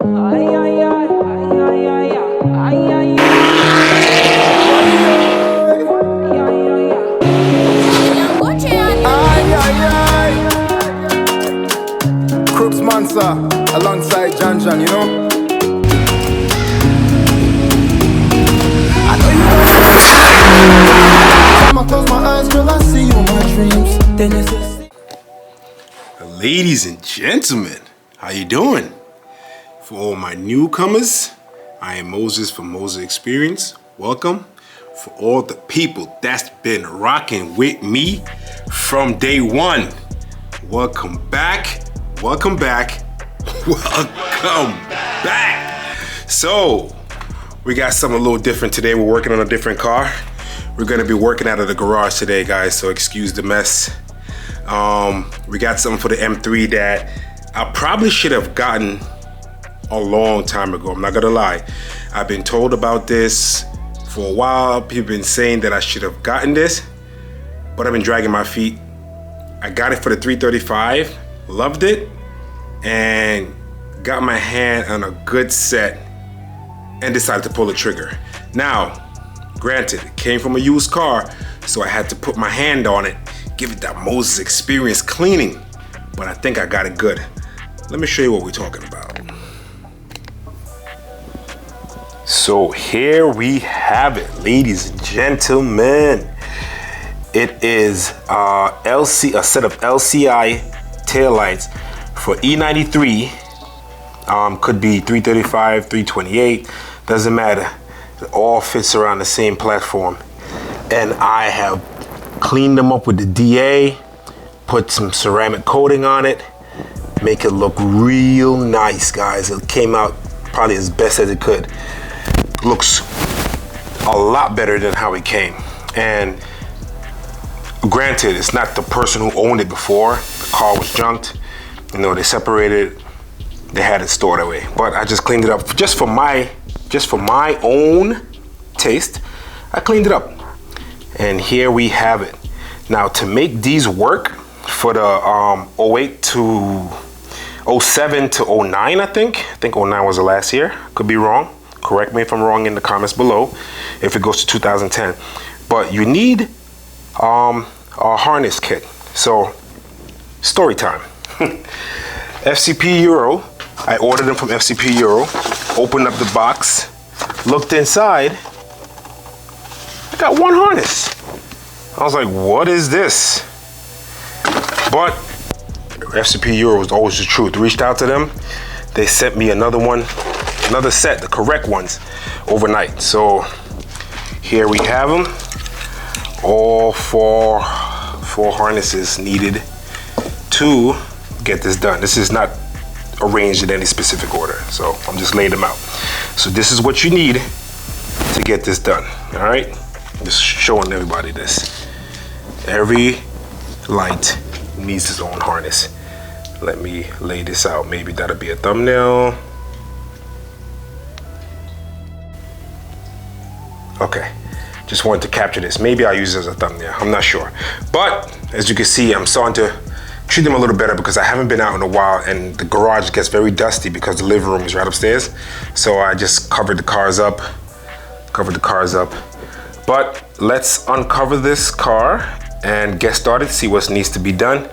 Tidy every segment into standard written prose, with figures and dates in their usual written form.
Crooks Mansa alongside John, you know? I know you want to. I'ma close my eyes, girl, I see you in my dreams. Then it's just... Ladies and gentlemen, how you doing? For all my newcomers, I am Moses from Moses Experience. Welcome. For all the people that's been rocking with me from day one, welcome back. Welcome back. Welcome back. So, we got something a little different today. We're working on a different car. We're gonna be working out of the garage today, guys, so excuse the mess. We got something for the M3 that I probably should have gotten a long time ago. I'm not gonna lie. I've been told about this for a while. People been saying that I should have gotten this, but I've been dragging my feet. I got it for the 335, loved it, and got my hand on a good set and decided to pull the trigger. Now, granted, it came from a used car, so I had to put my hand on it, give it that Moses Experience cleaning, but I think I got it good. Let me show you what we're talking about. So here we have it, ladies and gentlemen. It is a set of LCI taillights for E93. Could be 335, 328, doesn't matter. It all fits around the same platform. And I have cleaned them up with the DA, put some ceramic coating on it, make it look real nice, guys. It came out probably as best as it could. Looks a lot better than how it came. And granted, it's not the person who owned it before. The car was junked. You know, they separated, they had it stored away. But I just cleaned it up just for my own taste. I cleaned it up. And here we have it. Now, to make these work for the 08 to 07 to 09, I think 09 was the last year. Could be wrong. Correct me if I'm wrong in the comments below if it goes to 2010. But you need a harness kit. So, story time. FCP Euro. I ordered them from FCP Euro. Opened up the box. Looked inside. I got one harness. I was like, what is this? But FCP Euro was always the truth. Reached out to them. They sent me another one, another set, the correct ones, overnight. So here we have them. All four harnesses needed to get this done. This is not arranged in any specific order, so I'm just laying them out. So this is what you need to get this done. All right, just showing everybody this. Every light needs its own harness. Let me lay this out. Maybe that'll be a thumbnail. Okay, just wanted to capture this. Maybe I'll use it as a thumbnail, I'm not sure. But as you can see, I'm starting to treat them a little better because I haven't been out in a while and the garage gets very dusty because the living room is right upstairs. So I just covered the cars up, But let's uncover this car and get started, see what needs to be done,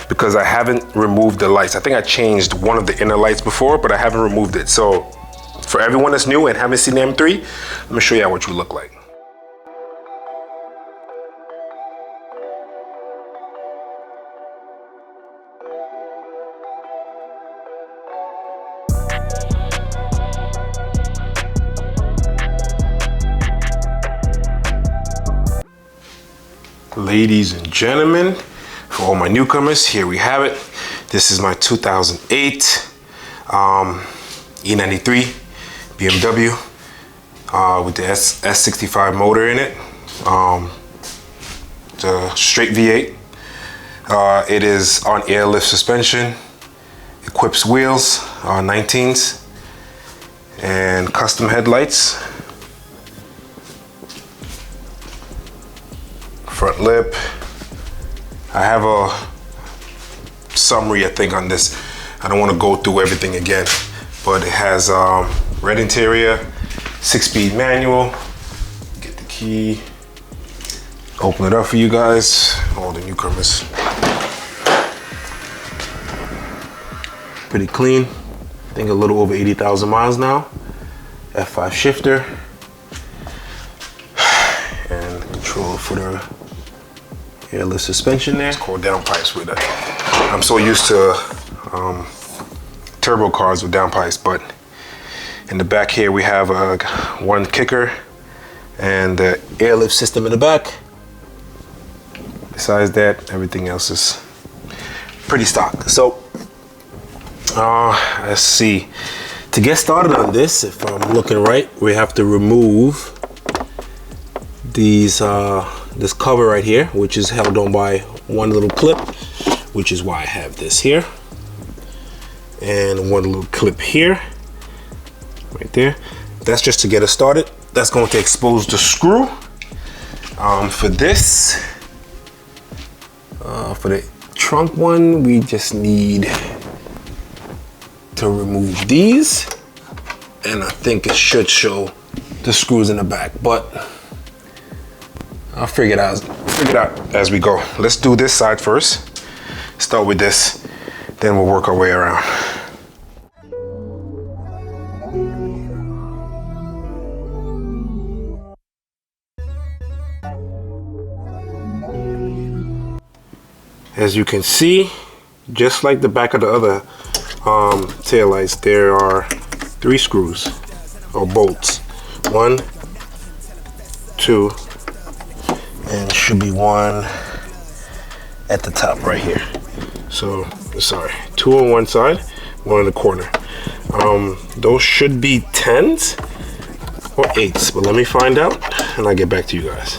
because I haven't removed the lights. I think I changed one of the inner lights before, but I haven't removed it. So for everyone that's new and haven't seen the M3, let me show you what you look like. Ladies and gentlemen, for all my newcomers, here we have it. This is my 2008 E93 BMW with the S65 motor in it. It's a straight V8. It is on airlift suspension, equips wheels, 19s, and custom headlights. Front lip. I have a summary, I think, on this. I don't want to go through everything again, but it has red interior, 6-speed manual. Get the key, open it up for you guys, all the newcomers. Pretty clean. I think a little over 80,000 miles now. F5 shifter. And control for the airless suspension there. It's called downpipes with it. I'm so used to turbo cars with downpipes, but in the back here we have one kicker and the airlift system in the back. Besides that, everything else is pretty stock. So let's see. To get started on this, if I'm looking right, we have to remove these this cover right here, which is held on by one little clip, which is why I have this here, and one little clip here, right there. That's just to get us started. That's going to expose the screw. For this, for the trunk one, we just need to remove these, and I think it should show the screws in the back, but I'll figure it out as we go. Let's do this side first. Start with this, then we'll work our way around. As you can see, just like the back of the other taillights, there are 3 screws or bolts. 1, 2, and should be 1 at the top right here. So, sorry, 2 on one side, 1 in the corner. Those should be 10s or 8s, but let me find out and I'll get back to you guys.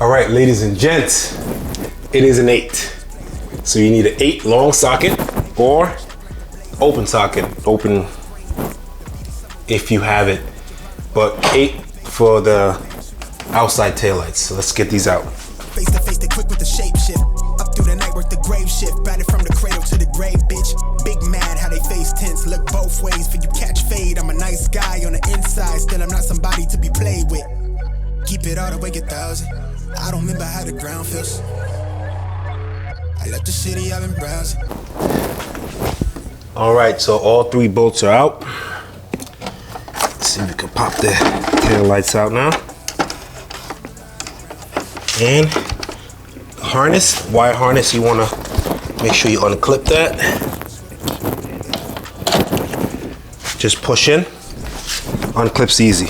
All right, ladies and gents, it is an 8. So you need an 8 long socket or open socket, open if you have it, but 8 for the outside taillights. So let's get these out. Face to face, they quick with the shape shift. Up through the night, work the grave shift. Batted from the cradle to the grave, bitch. Big mad how they face tense. Look both ways for you catch fade. I'm a nice guy on the inside, still I'm not somebody to be played with. Keep it all the way 1,000. I don't remember how the ground feels. I left the city, I've been browsing. All right, so all 3 bolts are out. Let's see if we can pop the tail lights out now. And harness, wire harness, you wanna make sure you unclip that. Just push in, unclips easy.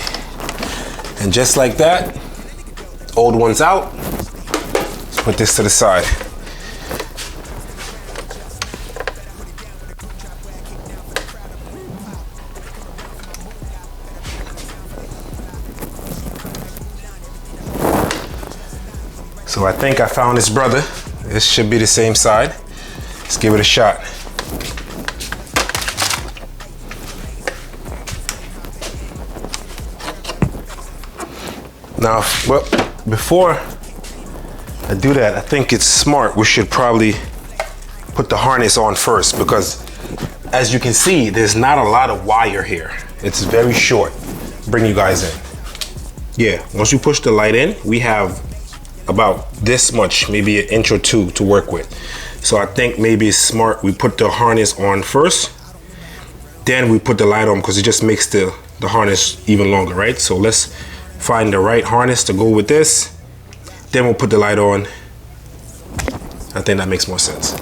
And just like that, old one's out. Let's put this to the side. So I think I found this brother. This should be the same side. Let's give it a shot. Now, well, before I do that, I think it's smart. We should probably put the harness on first, because as you can see, there's not a lot of wire here. It's very short. Bring you guys in. Yeah, once you push the light in, we have about this much, maybe an inch or 2 to work with. So I think maybe it's smart we put the harness on first, then we put the light on, because it just makes the harness even longer, right? So let's find the right harness to go with this, then we'll put the light on. I think that makes more sense.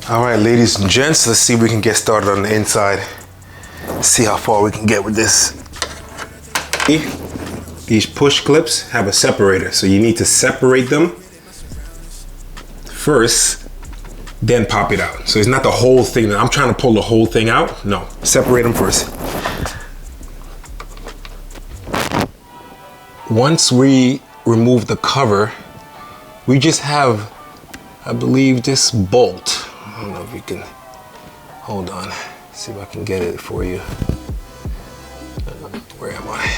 All right, ladies and gents, let's see if we can get started on the inside. See how far we can get with this. These push clips have a separator, so you need to separate them first, then pop it out. So it's not the whole thing. I'm trying to pull the whole thing out. No, separate them first. Once we remove the cover, we just have, I believe, this bolt. I don't know if you can, hold on, see if I can get it for you. Where am I?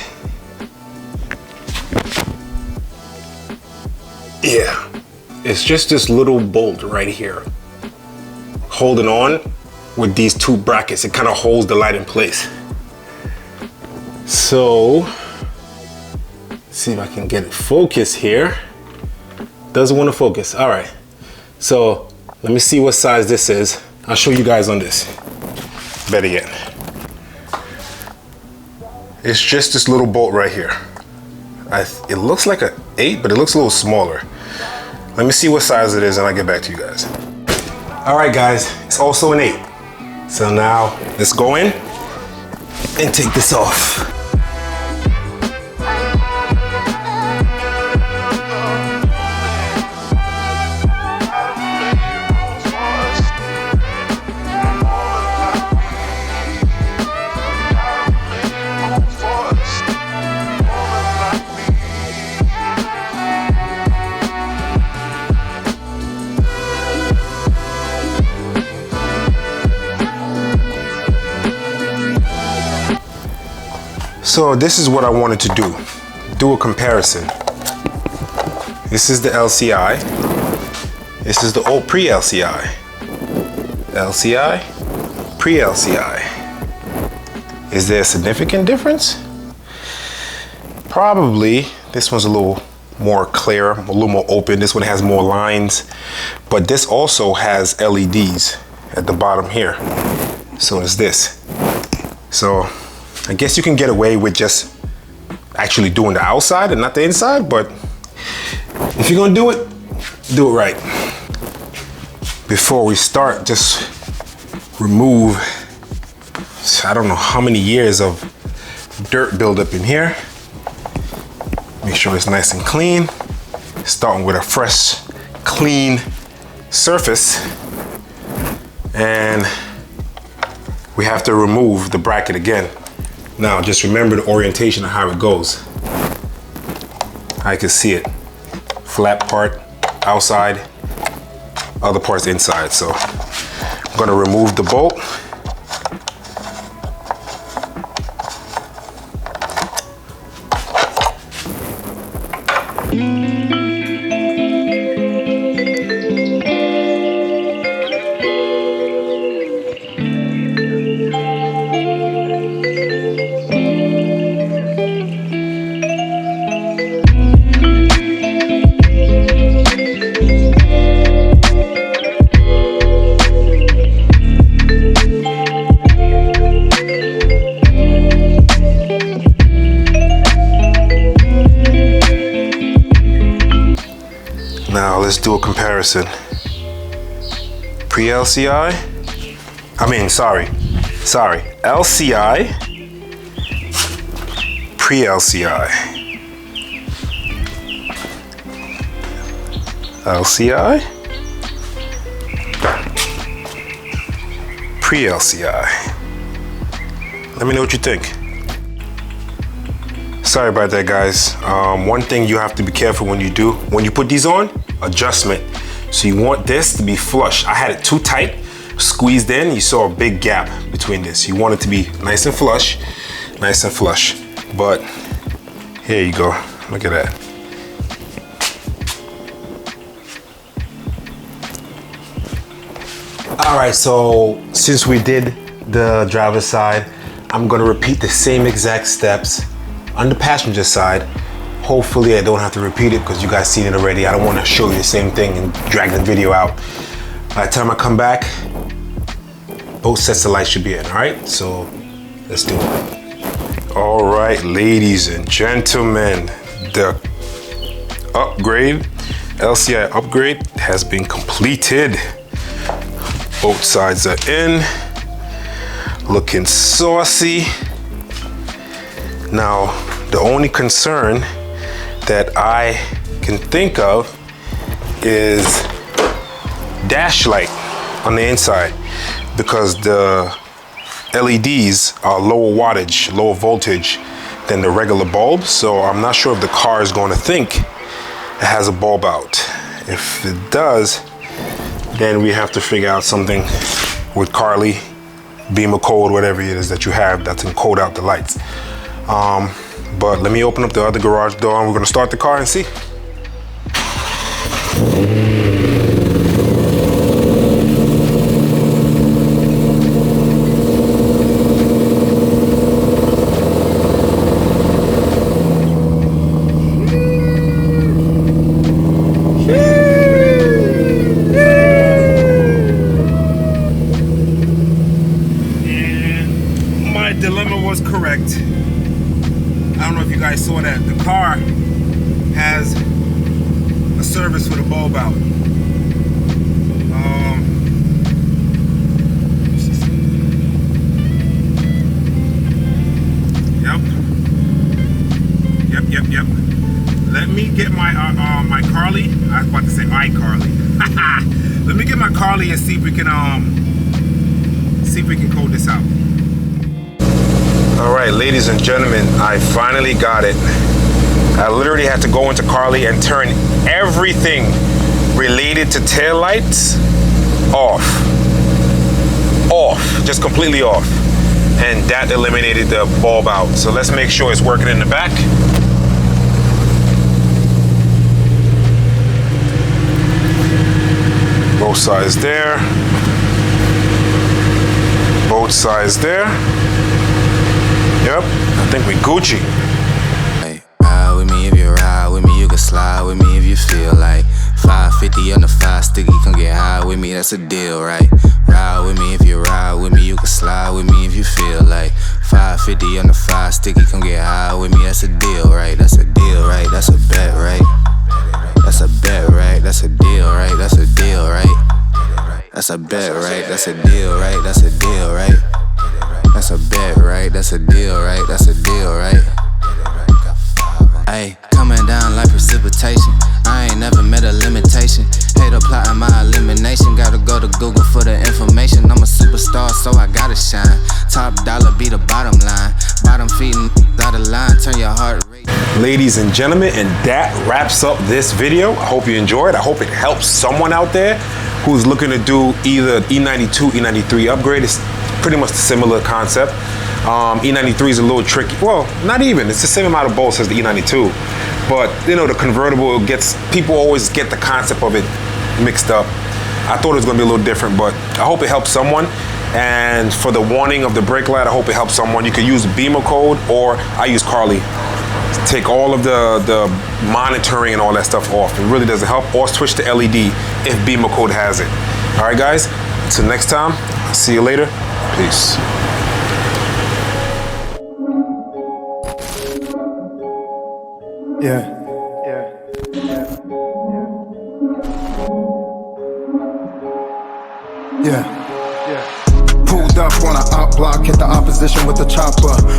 Yeah, it's just this little bolt right here holding on with these two brackets. It kind of holds the light in place. So, see if I can get it focused here. Doesn't want to focus. All right. So let me see what size this is. I'll show you guys on this. Better yet. It's just this little bolt right here. It looks like an 8, but it looks a little smaller. Let me see what size it is and I'll get back to you guys. All right, guys, it's also an 8. So now let's go in and take this off. So this is what I wanted to do a comparison. This is the LCI. This is the old pre-LCI. LCI, pre-LCI. Is there a significant difference? Probably. This one's a little more clear, a little more open. This one has more lines, but this also has LEDs at the bottom here. So is this. So I guess you can get away with just actually doing the outside and not the inside, but if you're gonna do it right. Before we start, just remove, I don't know how many years of dirt buildup in here. Make sure it's nice and clean. Starting with a fresh, clean surface. And we have to remove the bracket again. Now, just remember the orientation of how it goes. I can see it. Flat part outside, other parts inside. So I'm gonna remove the bolt. Now let's do a comparison. Pre-LCI, LCI, pre-LCI. LCI, pre-LCI. Let me know what you think. Sorry about that, guys. One thing you have to be careful when you put these on, adjustment. So you want this to be flush. I had it too tight, squeezed in. You saw a big gap between this. You want it to be nice and flush, But here you go. Look at that. All right, so since we did the driver's side, I'm gonna repeat the same exact steps on the passenger side. Hopefully I don't have to repeat it because you guys seen it already. I don't want to show you the same thing and drag the video out. By the time I come back, both sets of lights should be in, all right? So let's do it. All right, ladies and gentlemen, the upgrade, LCI upgrade has been completed. Both sides are in, looking saucy. Now, the only concern that I can think of is dash light on the inside, because the LEDs are lower wattage, lower voltage than the regular bulb. So I'm not sure if the car is going to think it has a bulb out. If it does, then we have to figure out something with Carly, Beamer code, whatever it is that you have that can code out the lights. But let me open up the other garage door and we're gonna start the car and see. that dilemma was correct. I don't know if you guys saw that. The car has a service for the bulb out. Yep. Let me get my my Carly. I was about to say iCarly. Let me get my Carly and see if we can code this out. All right, ladies and gentlemen, I finally got it. I literally had to go into Carly and turn everything related to taillights off, just completely off, and that eliminated the bulb out. So let's make sure it's working in the back. Both sides there. Both sides there. Yep, I think we Gucci. Hey, ride with me if you ride with me, you can slide with me if you feel like 550 on the 5 sticky, come get high with me, that's a deal, right? Ride with me if you ride with me, you can slide with me if you feel like 550 on the 5 sticky, come get high with me, that's a deal, right? That's a deal, right? That's a bet, right? That's a bet, right? That's a deal, right? That's a deal, right? That's a bet, right? That's a deal, right? That's a deal, right? That's a bet, right? That's a deal, right? That's a deal, right? Ayy, coming down like precipitation. I ain't never met a limitation. Hater plotting my elimination. Gotta go to Google for the information. I'm a superstar, so I gotta shine. Top dollar be the bottom line. Bottom feeding out of line. Turn your heart rate. Ladies and gentlemen, and that wraps up this video. I hope you enjoyed. I hope it helps someone out there who's looking to do either E92, E93 upgrade. It's pretty much a similar concept. E93 is a little tricky. Well, not even. It's the same amount of bolts as the E92. But, you know, the convertible people always get the concept of it mixed up. I thought it was going to be a little different, but I hope it helps someone. And for the warning of the brake light, I hope it helps someone. You can use BEMA code, or I use Carly. Take all of the monitoring and all that stuff off. It really doesn't help. Or switch to LED if BEMA code has it. All right, guys. Until next time. See you later. Peace. Yeah. Pulled up on a op block, hit the opposition with the chopper.